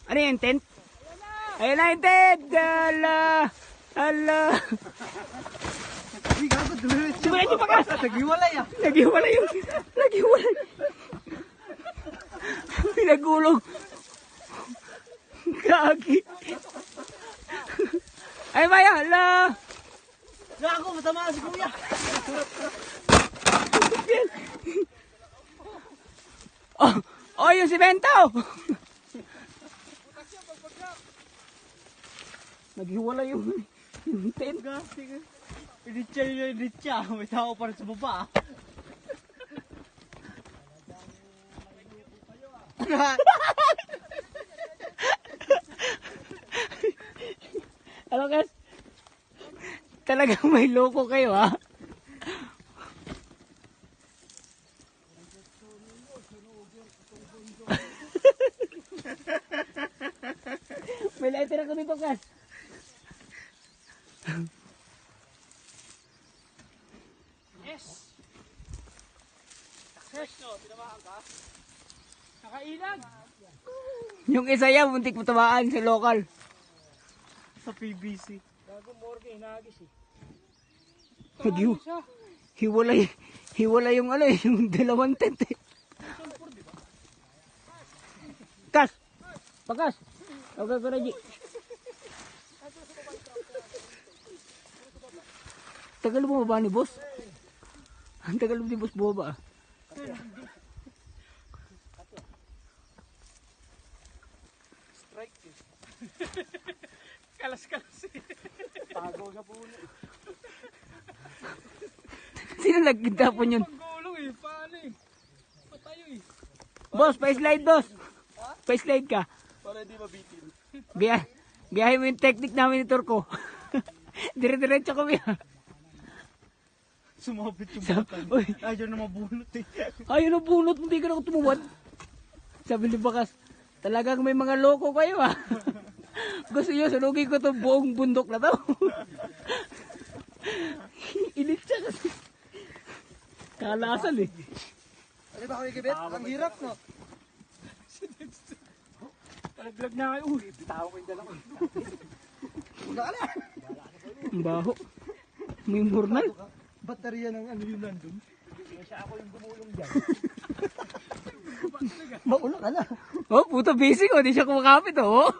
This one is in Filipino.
Ano yung tent? Ayun na yung tent! Hala! Hala! Diretso pa ka! Naghiwalay ah. Naghiwalay yung... Naghiwalay! Pinagulong! Gagi! Ay, Maya! Hala! Gago, masama si kuya. Oh! Oh, yung simento! Naghiwalay yung tent. Iditya yun, iditya. May tao pa rin sa baba. Ano guys? Talagang may loko kayo ha? May lighter ako dito guys. Yes! Success no, tinamaan ka. Nakailag. Yung isa yan, muntik matamaan sa local. Sa PBC. Gago morgue, hinagis eh. Hiwalay. Hiwalay yung ano eh, yung dalawang tent eh. Kas! Pakas! Okay ko na G. Tagal mo ba ni boss? Ang tagal mo ni boss bumaba ah. Strike eh. Kalas-kalas eh. Pagaw sa puno. Sino nagkintapon yun? Panggulong eh, paano eh. Patayo eh. Boss, pa-slide boss. Pa-slide ka. Para di mabitin. Biyahe mo yung technique namin ni Turko. Dire-diretso kami ah. Sumabit yung batan. Uy, Ayaw na mabunot eh. ayun ang bunot, hindi ka na ako tumuwad. Sabi ni Bakas, talagang may mga loko kayo ah. Gusto nyo, sunugin ko itong buong bundok na to. Init siya kasi. Kalasal eh. Ano ba kayo kibit? Ang hirap no? Pag-vlog na kayo. Uy, bitaw ko yung dalawa. Una ka na. Ang baho. May murnal. Baterya ng ano yung nandun. Siya ako yung gumulong dyan. Mauna ka na. Oh, puto busy ko. Di siya kumakapit oh.